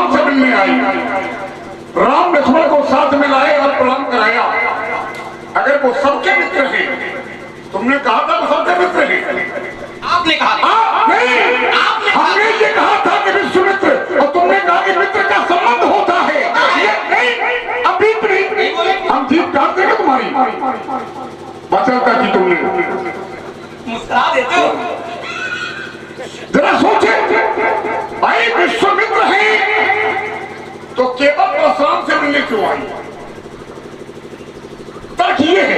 परशुराम से मिलने आई, राम लक्ष्मण को साथ में लाए और प्रणाम कराया। अगर वो सबके मित्र हैं, तुमने कहा था वो सबके मित्र हैं, आपने कहा नहीं, हमने ये कहा था कि विश्वामित्र, और तुमने कहा कि मित्र का संबंध होता है। ये नहीं, अभी नहीं, हम जीत काट देंगे तुम्हारी। बचलता की तुमने मुस्कुरा देते हो। जरा सोचे, भाई विश्वामित्र है तो केवल परशुराम से मिलने क्यों आई? तर्क ये है,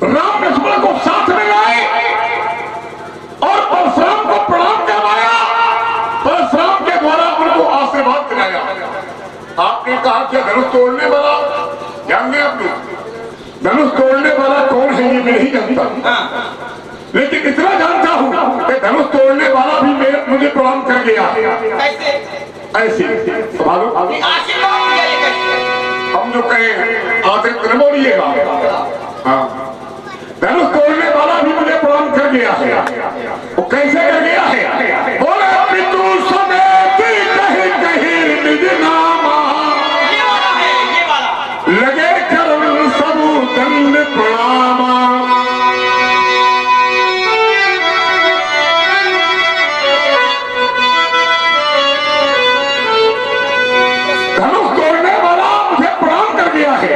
राम लक्ष्मण को साथ में लाए और परशुराम को प्रणाम करवाया, परशुराम के द्वारा उनको आशीर्वाद दिलाया। आपने कहा कि धनुष तोड़ने वाला, जानते आप लोग धनुष तोड़ने वाला कौन है ये मैं नहीं जानता, लेकिन इतना जानता हूं कि धनुष तोड़ने वाला भी मुझे प्रणाम कर गया। कैसे? ऐसे आशीर्वाद दिया ये कैसे? हम जो कहें आशीर्वाद न बोलिएगा। हाँ, धनुष तोड़ने वाला भी मुझे प्रणाम कर गया है। वो कैसे कर गया है? बोले पितु समेत कहीं कहीं निज नामा, ये वाला है, ये वाला लगे करम सबु दंड प्रणामा। धनुष तोड़ने वाला मुझे प्रणाम कर गया है।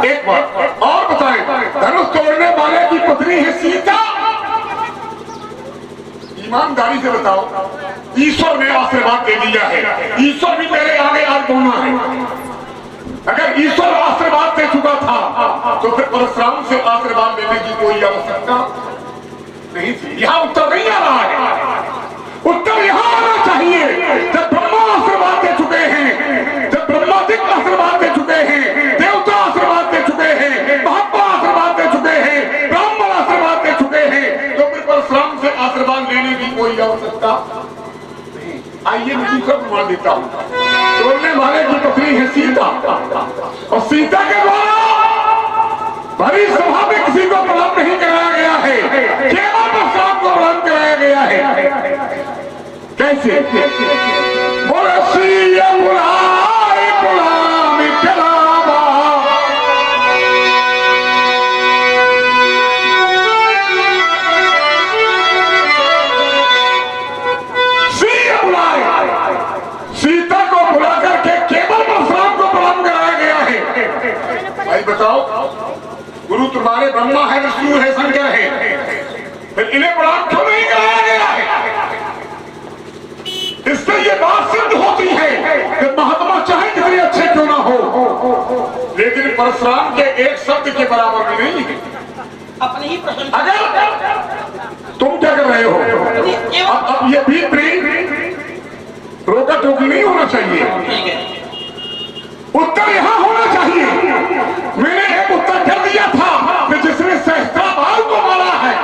एक बात और बताएं, धनुष तोड़ने वाले की पत्नी है सीता। ईमानदारी से बताओ, ईश्वर ने आशीर्वाद दे दिया है, ईश्वर भी मेरे आगे आज बोलना है। अगर ईश्वर आशीर्वाद दे चुका था तो फिर परशुराम से आशीर्वाद लेने की कोई आवश्यकता नहीं थी। यहाँ उत्तर नहीं आ रहा है, उत्तर यहाँ आना चाहिए। जब ब्रह्मा आशीर्वाद दे चुके हैं, जब ब्रह्मादिक आशीर्वाद दे चुके हैं, देवता आशीर्वाद दे चुके हैं, महात्मा आशीर्वाद दे चुके हैं, ब्राह्मण आशीर्वाद दे चुके हैं, तो फिर परशुराम से आशीर्वाद लेने की कोई आवश्यकता नहीं। आइए मैं दूसरा प्रमाण देता हूँ। तोड़ने वाले की पत्नी है सीता, और सीता के द्वारा बड़ी सभा में किसी को प्रणाम नहीं कराया गया है, केवल परशुराम को प्रणाम कराया गया है। कैसे? बोले सिया बुलाए गुलाम करावा, सिया बुलाए, सीता को बुला करके केवल परशुराम को प्रणाम कराया गया है। भाई बताओ, गुरु तुम्हारे ब्रह्मा है, विष्णु है, शंकर है, फिर इन्हें प्रणाम क्यों नहीं कराया गया है? इससे ये बात सिद्ध होती है कि महात्मा चाहे कितने अच्छे क्यों ना हो, लेकिन परशुराम के एक शब्द के बराबर भी नहीं है। अपनी ही प्रशंसा। अगर तुम क्या कर रहे हो? अब ये भी रोका टोकी नहीं होना चाहिए, ठीक है, उत्तर यहाँ होना चाहिए। मैंने एक उत्तर कर दिया था कि जिसने सहस्त्राबाल को मारा है,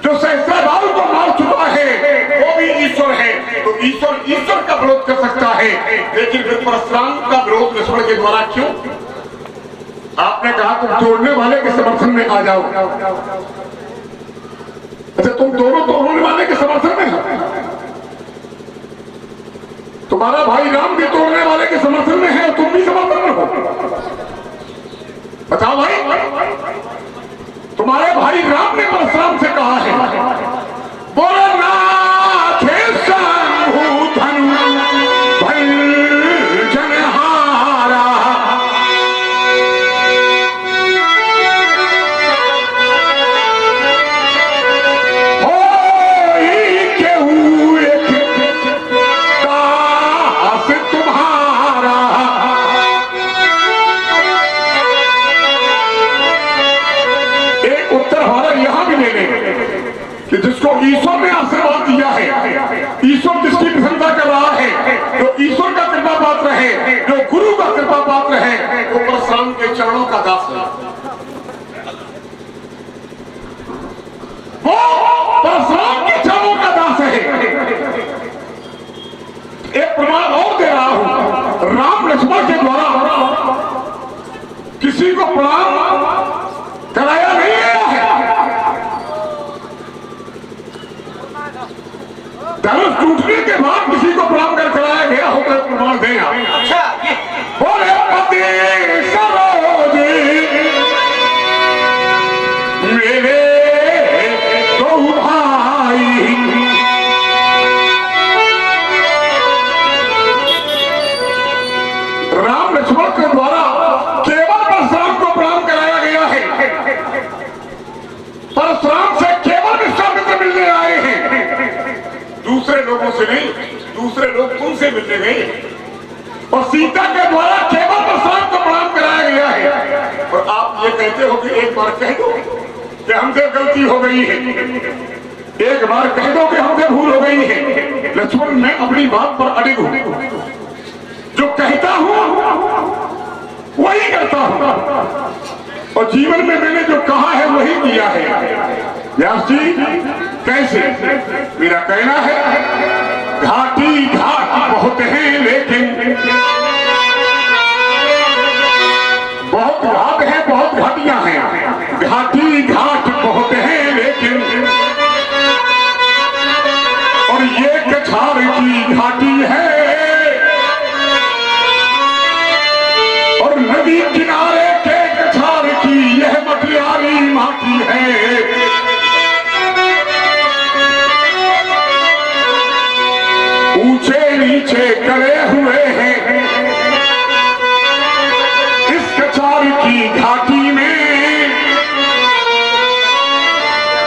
जो सहस्त्राबाल को मार चुका है वो भी ईश्वर है, तो ईश्वर का विरोध कर सकता है, लेकिन फिर परशुराम का विरोध लक्ष्मण के द्वारा क्यों? आपने कहा तुम तोड़ने वाले के समर्थन में आ जाओ। अच्छा, तुम दोनों तोड़ने वाले के समर्थन में हो? तुम्हारा भाई राम भी तोड़ने वाले के समर्थन में है और तुम भी समर्थन में हो? बताओ भाई, तुम्हारे भाई राम ने परशुराम से कहा है, बोलो नाथ शंभु धनु भंजनहारा, होई केहू एक दास तुम्हारा। एक उत्तर हमारा यहां भी ले लें कि जिसको ईश्वर ने आशीर्वाद दिया है, ईश्वर जिसकी प्रशंसा कर रहा है, जो ईश्वर का कृपा पात्र है, जो गुरु का कृपा पात्र है, वो परशुराम के चरणों का दास है। वो परशुराम के चरणों का दास है। एक प्रमाण और दे रहा हूं, राम लक्ष्मण के द्वारा किसी को प्रणाम कराया नहीं गया है। धनुष टूटने के बाद किसी को प्रणाम कर से नहीं, दूसरे लोग तुमसे मिलने गए और सीता के द्वारा केवल परशुराम को प्रणाम कराया गया है, और आप ये कहते हो कि एक बार कह दो कि हमसे गलती हो गई है, एक बार कह दो कि हमसे भूल हो गई है। लक्ष्मण, मैं अपनी बात पर अड़िग हूं, जो कहता हूं वही करता हूं, और जीवन में मैंने जो कहा है वही किया है। व्यास जी, कैसे? मेरा कहना है घाटी घाट बहुत हैं, लेकिन बहुत घाट है, बहुत घाटियां हैं। घाटी घाट बहुत हैं, लेकिन और ये कछार की घाटी है, और नदी किनारे के कछार की यह मटियारी माटी है। ऊंचे नीचे करे हुए हैं इस कछार की घाटी में,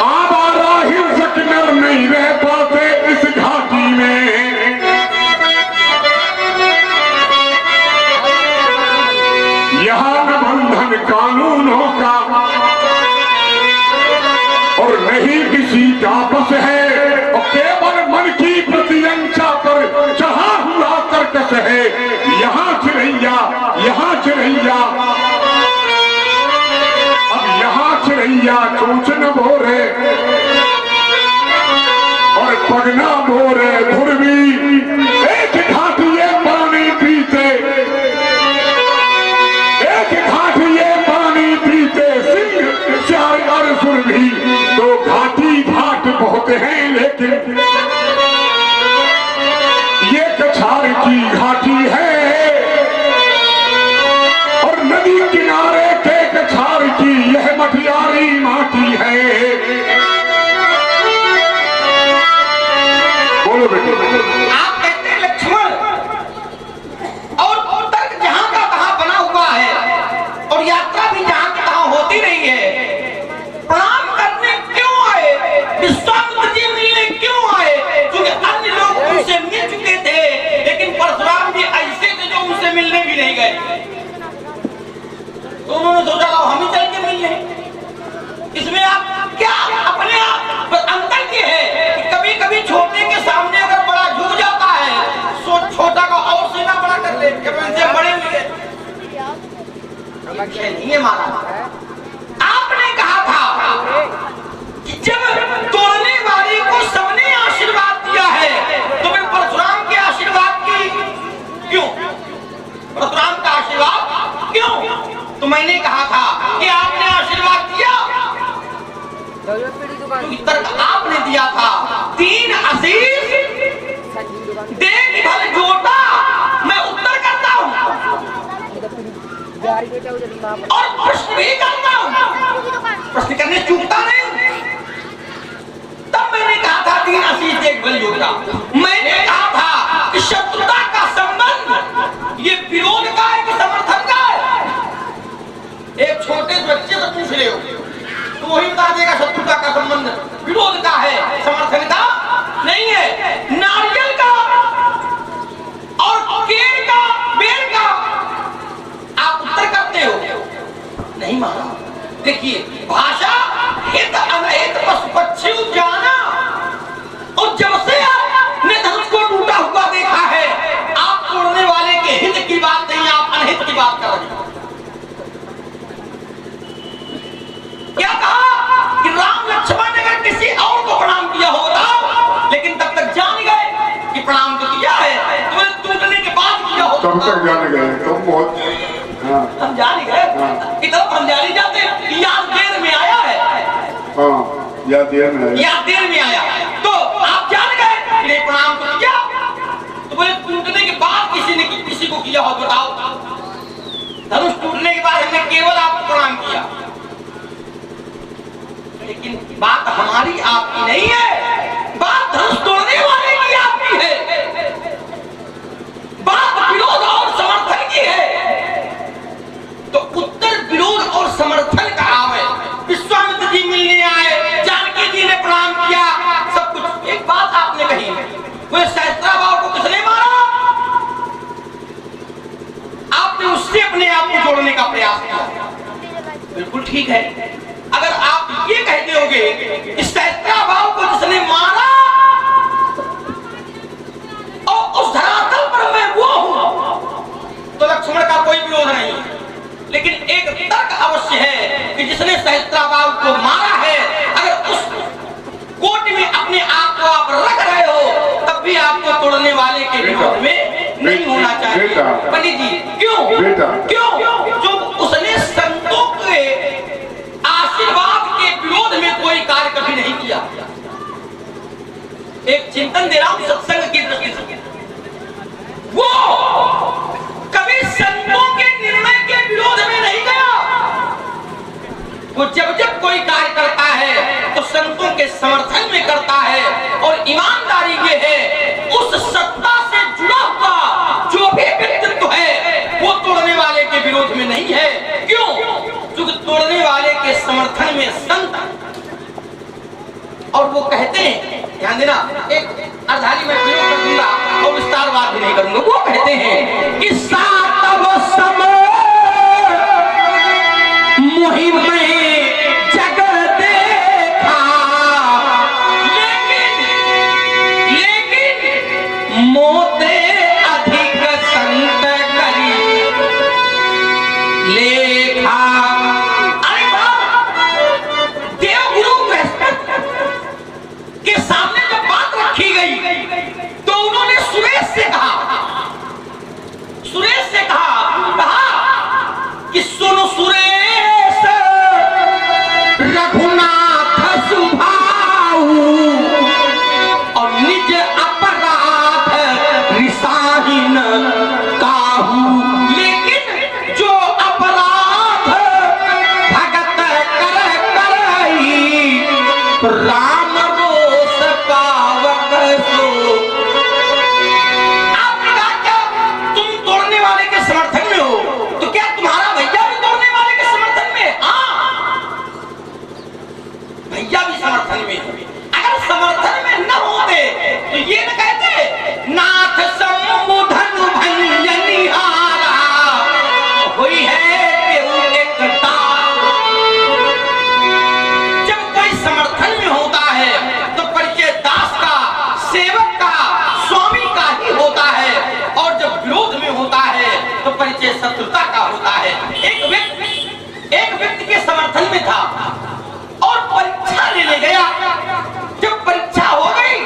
आवारा हिंसक नर नहीं रह पाते इस घाटी में। यहाँ न बंधन कानूनों का और नहीं किसी का बस है, और केवल मन की प्रतियंचा पर चढ़ा हुआ कर्कश है। यहाँ चिड़ैया, यहाँ चिड़ैया, अब यहाँ चिड़ैया चोंच न भोरे और पगना भोरे धुरवी, एक घाटिए पानी पीते, एक घाटिए पानी पीते सिंह चार और सुरभि। तो घाटी घाट बहुत हैं, लेकिन ये कछार की घाटी है, और नदी किनारे के कछार की यह मटियारी माटी है। बोलो बेटे। आप कहते हैं लक्ष्मण, और तर्क जहां का तहां बना हुआ है, और यात्रा भी जहां की तहां होती रही है। प्रणाम करने क्यों आए? विश्वामित्र जी मिलने क्यों आए? क्योंकि अन्य लोग उनसे मिल चुके थे, लेकिन परशुराम जी ऐसे थे जो उनसे मिलने भी नहीं गए। तो उन्होंने सोचा हम ही चल के मिल लें। इसमें आप क्या अपने आप अंतर ये है कि कभी कभी छोटे के सामने अगर बड़ा झुक जाता है, सो छोटा का और सीना बड़ा कर ले, जब उनसे बड़े हुए नहीं मारा। आपने कहा था कि जब तोड़ने वाले को सबने आशीर्वाद दिया है, तो फिर परशुराम के आशीर्वाद की क्यों? परशुराम का आशीर्वाद क्यों? तो मैंने कहा था कि आपने आशीर्वाद दिया, तो तर्क आपने दिया था 3 आशीष देख भले जोटा, मैं उत्तर करता हूं और प्रश्न भी करता हूं, प्रश्न करने चूकता नहीं। तब मैंने कहा था 3 आशीष देख भले जोटा। मैंने कहा था कि शत्रुता का संबंध ये विरोध का है कि समर्थन का है? एक छोटे बच्चे से पूछ रहे हो तो वही बता देगा शत्रुता का संबंध विरोध का है, समर्थन का नहीं है। नारियल का और केर का, बेर का आप उत्तर करते हो नहीं माना। देखिए, भाषा हित अनहित पशु पक्षी जाना, और जब से आपने धनुष को टूटा हुआ देखा है, आप तोड़ने वाले के हित की बात नहीं, आप अनहित की बात कर रहे हो। क्या कहा कि राम लक्ष्मण ने अगर किसी और को प्रणाम किया होता, लेकिन तब तक जान गए कि प्रणाम तो किया है, तो टूटने के बाद किया होता। तब तक जान गए, तुम बहुत हम जान ही गए, इतना हम जान ही जाते कि याद देर में आया है। याद देर में आया, याद देर में आया, तो आप जान गए कि प्रणाम तो किया, तो बोले टूटने के बाद किसी को किया हो, बताओ। धनुष टूटने के बाद हमने केवल आपको प्रणाम किया, लेकिन बात हमारी आपकी नहीं है, बात धनुष तोड़ने वाले की आपकी है, बात विरोध और समर्थन की है। तो उत्तर विरोध और समर्थन का आवे। विश्वामित्र जी मिलने आए, जानकी जी ने प्रणाम किया, सब कुछ। एक बात आपने कही, वो शायद ठीक है, अगर आप ये कहते होगे कि सहस्त्राबाहु को जिसने मारा और उस धरातल पर मैं वो हूं, तो लक्ष्मण का कोई विरोध नहीं। लेकिन एक तर्क अवश्य है कि जिसने सहस्त्राबाहु को मारा है, अगर उस कोट में अपने आप को आप रख रहे हो, तब भी आपको तोड़ने वाले के विरोध में नहीं होना चाहिए। पंडित जी, क्यों? जो उसने संतों के आशीर्वाद के विरोध में कोई कार्य कभी नहीं किया। एक चिंतन दे रहा हूं सत्संग की दृष्टि से, वो कभी संतों के निर्णय के विरोध में नहीं गया। वो जब जब कोई कार्य करता है तो संतों के समर्थन में करता है, और ईमानदारी ये है उस सत्ता से जुड़ा हुआ जो भी व्यक्तित्व है वो तोड़ने वाले के विरोध में नहीं है। क्यों? क्योंकि तोड़ने वाले के समर्थन में संत, और वो कहते हैं, ध्यान देना, एक अर्धाली में प्रयोग कर दूंगा और विस्तारवाद भी नहीं करूंगा। वो कहते हैं कि सातव समय मुहिम में जग देखा, लेकिन मोते अधिक संत करी लेखा। अरे देवगुरु बृहस्पति के सामने जब बात रखी गई तो उन्होंने सुरेश से कहा कि सुनो सुरेश, रघुनाथ सुभाऊ और निज अपराध निसाहिन काहू, लेकिन जो अपराध भगत करई राम रोष पावक सो। आपने कहा क्या तुम तोड़ने वाले के समर्थन में हो, तो क्या तुम्हारा भैया भी तोड़ने वाले के समर्थन में? हाँ, भैया भी समर्थन में। अगर समर्थन में न होते तो ये न कहते नाथ सम्बुधन भंजनिहारा हुई है केहू एकता। जब कोई समर्थन में होता है तो परिचय दास का, सेवक का, स्वामी का ही होता है, और जब विरोध में होता है तो परिचय शत्रुता का होता है। एक व्यक्ति के समर्थन में था और परीक्षा लेने गया। जब परीक्षा हो गई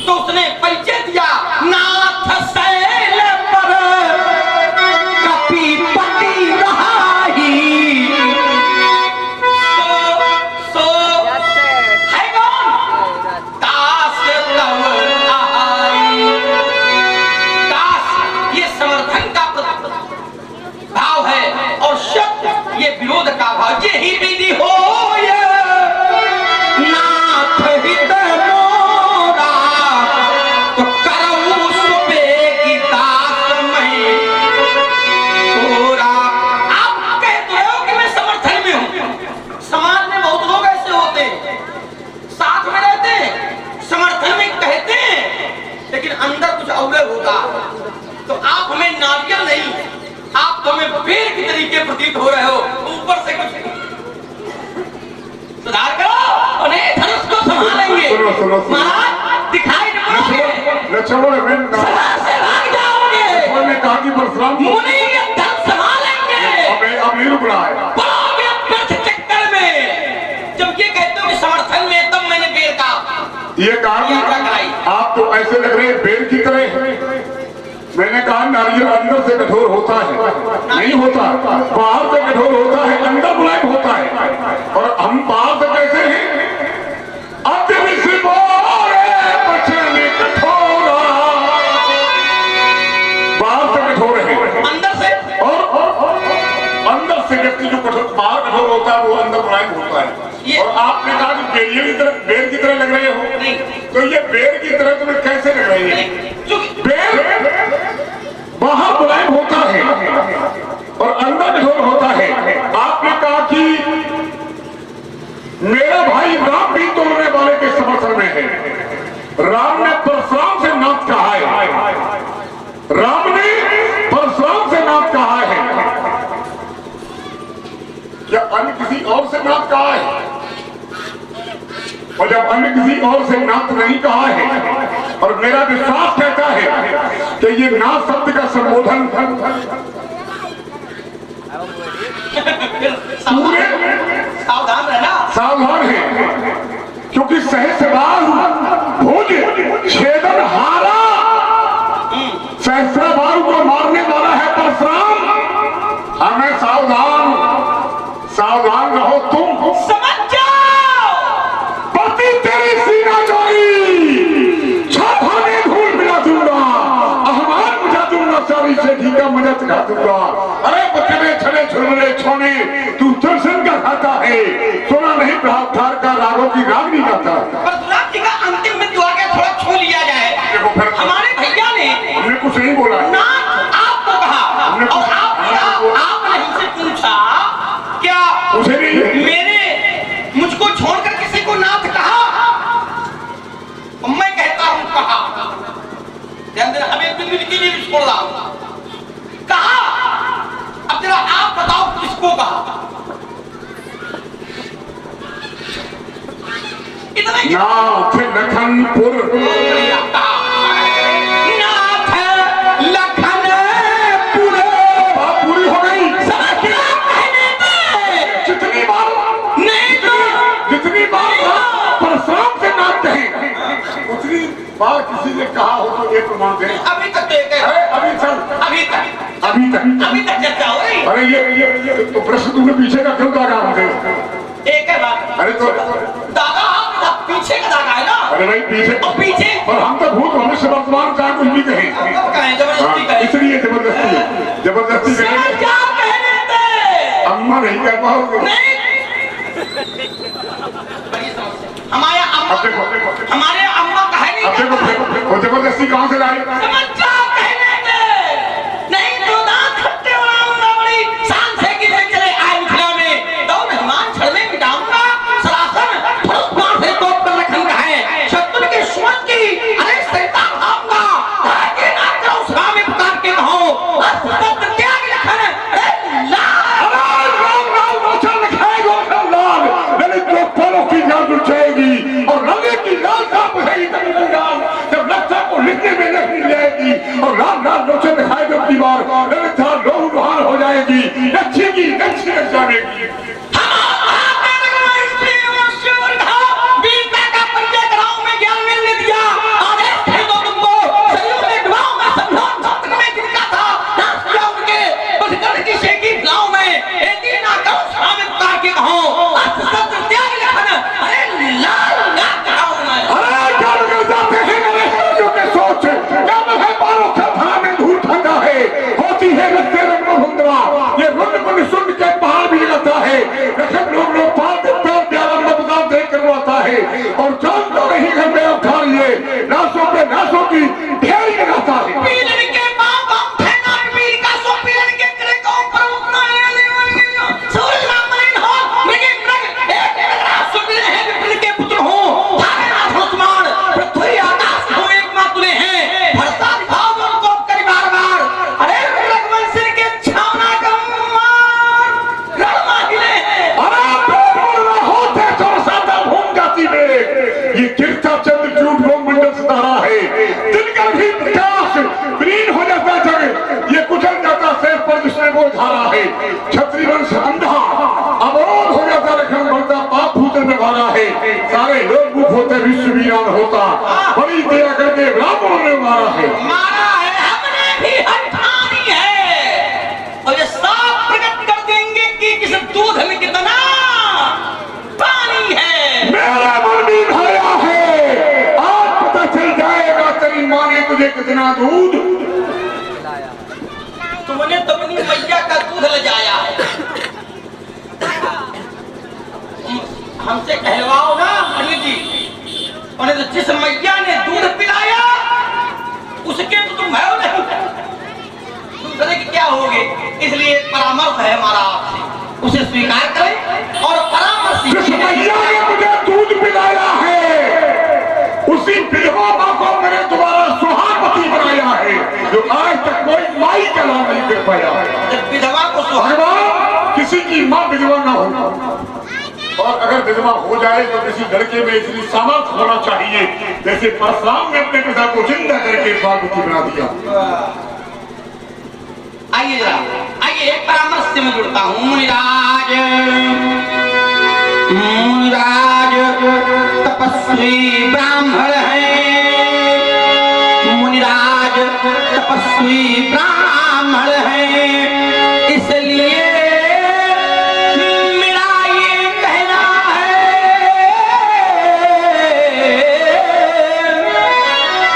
तो उसने परिचय दिया, नाथ शैल पर कपीपति रहाई। सो है कौन? दास तव आहाई। दास ये समर्थन का भाव है, और शब्द ये विरोध का भाव। यही विधि हो नाथ हित मोरा, तो करऊ सुबे की दास मैं तोरा। आप कहते हो कि मैं समर्थन में हूं। समाज में बहुत लोग ऐसे होते हैं, साथ में रहते हैं, समर्थन में कहते हैं, लेकिन अंदर कुछ और होता। तो आप हमें नारियल नहीं, आप तो हमें पेड़ की तरीके प्रतीत हो रहे हो, ऊपर से कुछ सुधार करो, उन्हें धनुष को संभालेंगे। महाराज दिखाई नहीं पड़ोगे, लक्ष्मण से भाग जाओगे। ने कहा कि परशुराम मुनि ये धन संभालेंगे, अब नहीं रुक रहा है। पड़ोगे व्यर्थ चक्कर में। जब ये कहते हो कि समर्थन में, तब मैंने बेर का ये कहा आप तो ऐसे लग रहे हैं बेर की तरह। मैंने कहा नारियल अंदर से कठोर होता है, नहीं होता, बाहर से कठोर होता है, अंदर मुलायम होता है। और हम बाहर से कैसे हैं? अति बचने कठोरा, बाहर से कठोर है, अंदर से, और अंदर से व्यक्ति जो कठोर, बाहर कठोर होता है वो अंदर मुलायम होता है। और आपने कहा कि बेर की तरह लग रहे हो, तो ये बेर की तरह तुम्हें कैसे लग रही है? बेर बाहर मुलायम होता है और अंदर कठोर होता है। आपने कहा कि मेरा भाई राम भी तोड़ने वाले के समर्थन में है। राम ने परशुराम से नाथ कहा है, राम ने परशुराम से नाथ कहा है। क्या अन्य किसी और से नात कहा है, और जब अन्य किसी और से नात नहीं कहा है, और मेरा विश्वास कहता है कि ये नात शब्द का संबोधन पूरे सावधान रहना। सावधान है, क्योंकि सहस्रबार भोज छेदन हारा, सहस्रबार को मारने वाला है परशुराम। हमें सावधान रहो तुम। समझ जाओ, पति तेरी सीना चोरी, छापा में धूल मिला दूंगा, अहमान बुझा दूंगा, सारी से ढीका मजा चढ़ा दूंगा। अरे बच्चे में छड़े छुड़मुड़े छोने, तू दर्शन का खाता है, सुना नहीं प्रावधान का, रागों की रागनी गाता। परशुराम जी का अंतिम मृत्यु आ गया, थोड़ा छू लिया जाए। देखो फिर हमारे भैया ने हमने कुछ नहीं बोला है। ना आपको कहा, और आपने हमसे पूछा क्या उसे नहीं, मेरे मुझको छोड़कर किसी को नाथ कहा? मैं कहता हूं कहा, ध्यान देना, हमें बिल्कुल के लिए भी छोड़ रहा हूं। कहा, अब जरा आप बताओ किसको कहा? इतना नाथ लखनपुर, नाथ लखनपुर पूरी हो गई। जितनी बार नहीं तो जितनी बार परशुराम से नाथ कहे, उतनी बार किसी ने कहा हो तो ये प्रमाण दे। अभी तक तो एक है, अभी चल, अभी तक चर्चा हो रही। अरे ये तो प्रश्न तुमने पीछे का क्यों दागा मुझे? एक है बात, अरे तो दादा आप पीछे का दादा है ना? अरे भाई पीछे, और पीछे और हम तो भूत भविष्य वर्तमान का कुछ भी कहें, कब कहें, जबरदस्ती कहें। इसलिए जबरदस्ती समझ कहेंगे। क्या कहने थे? अम्मा नहीं कर पाओगे। नहीं, बड़ी समस्या। हमारे अम्मा, अब देखो, हमारे अम्मा कहे नहीं अब देखो वो जबरदस्ती कहाँ से लाई? समझ क्या कहने थे? नहीं तो दांत खट्टे बनाऊंगा, बड़ी शान से गिरे चले आए मिथिला में, तो मेहमान छड़ में बिठाऊंगा, सरासन फड़क मार से तोप कर लखन का है, शत्रु के सुमन की अरे सैतान खाऊंगा, ताकि ना करो सभा में पुकार के कहो, सत्य त्याग लखन, अरे लाल की जान जाएगी और नदी की लाल साफ रहेगी, जब लक्षा को लिखने में नहीं जाएगी और लाल लाल लोचन दिखाई जब दीवार लोग बहार हो जाएगी, लक्ष्य की लक्ष्य लग जाएगी। और जान तो नहीं घर में उठा लिए लाशों पे लाशों की ढेर लगाता है। पीलन के बाप हम थे ना पीर का सो पीलन के करे को पर उतना सूरज ना मलिन हो मृग मृग एक रात सुन है विपिन के पुत्र हो थारे नाथ हनुमान पृथ्वी आकाश हो एक मां तुले हैं भरता दिखाओ उनको करी बार बार अरे रघुवंश के छावना का मार रणमा हिले अरे बोलना होते चौसाता भूम जाती में ये गिरता चंद्र झूठ वो मंडल सितारा है, दिनकर भी प्रकाश विलीन हो जाता जग, ये कुचल जाता शेर पर जिसने वो धारा है, क्षत्रिय वंश अंधा अवरोध हो जाता लखन बढ़ता पाप भूतल में भरा है, सारे लोग मुख होते विश्व वीरान होता, बड़ी दया करके ब्राह्मणों ने मारा है। मारा है हमने भी हठानी है और ये साफ प्रकट कर देंगे कि किस दूध में कितना पानी है। मेरा मन भी भरा है, आज पता चल जाएगा तेरी माँ ने तुझे कितना दूध, तुमने तो अपनी मैया का दूध ले जाया है। हमसे कहलवाओ ना अनिल जी, और तो जिस मैया ने दूध पिलाया उसके तो तुम भयो नहीं, दूसरे के क्या होगे, इसलिए परामर्श है हमारा आपसे, उसे स्वीकार करें और परामर्श जिस मैया ने मुझे दूध पिलाया है उसी विधवा माँ को मैंने दोबारा सुहागवती बनाया है, जो आज तक कोई माई का नाम नहीं कर पाया। जब विधवा को भगवान किस किसी की माँ विधवा न हो, और अगर विधवा हो जाए तो किसी लड़के में इतनी सामर्थ्य होना चाहिए जैसे परशुराम ने अपने पिता को जिंदा करके पार्वती बना दिया। आइए जरा, आइए एक परामर्श से मैं जुड़ता हूँ। मुनिराज तपस्वी ब्राह्मण है, मुनिराज तपस्वी ब्राह्मण है, इसलिए मेरा ये कहना है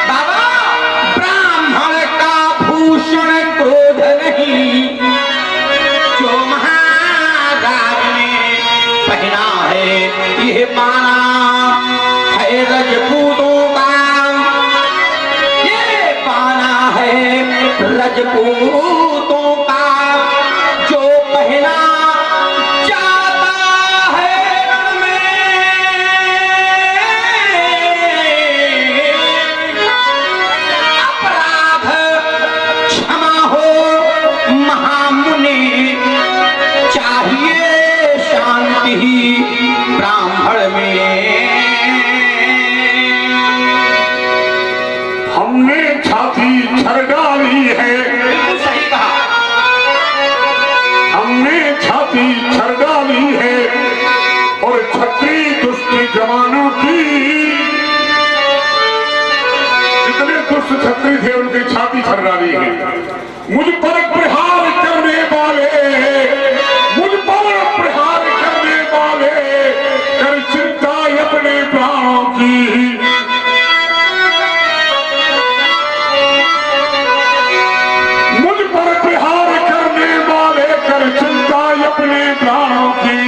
बाबा, ब्राह्मण का भूषण क्रोध नहीं, जो महाराज ने पहना है यह माना है रजपूतों का, ये पाना है रजपूतों का, जो पहना जाता है रण में। अपराध क्षमा हो महामुनि, चाहिए शांति ब्राह्मण में। हमने छाती छर डाली है, बिल्कुल सही कहा, हमने छाती छर डाली है, और छत्री दुष्ट जवानों की, जितने दुष्ट छत्री थे उनकी छाती छर डाली है। मुझ पर प्रहार करने वाले, मुझ पर प्रहार करने वाले, कर चिंता अपने प्राणों की। मुझ पर प्रहार करने वाले, कर चिंता अपने प्राणों की।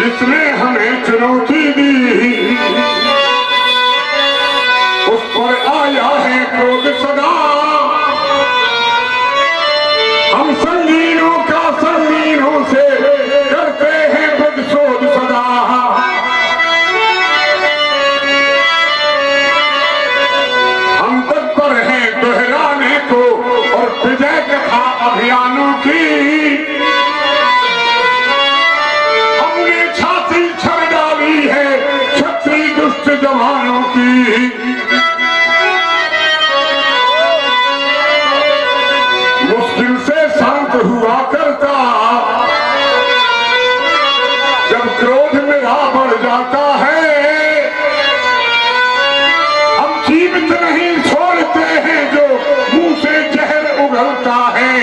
जिसने हमें चुनौती दी उस पर आया है क्रोध सदा, हम संगीनों का संगीनों से करते हैं प्रतिशोध सदा। हम तत्पर हैं दोहराने को और विजय कथा अभियानों की। हमने छाती छर डाली है छत्री दुष्ट जवानों की। मुश्किल से शांत हुआ करता जब क्रोध मेरा बढ़ जाता है। हम जीवित नहीं छोड़ते हैं जो मुंह से जहर उगलता है।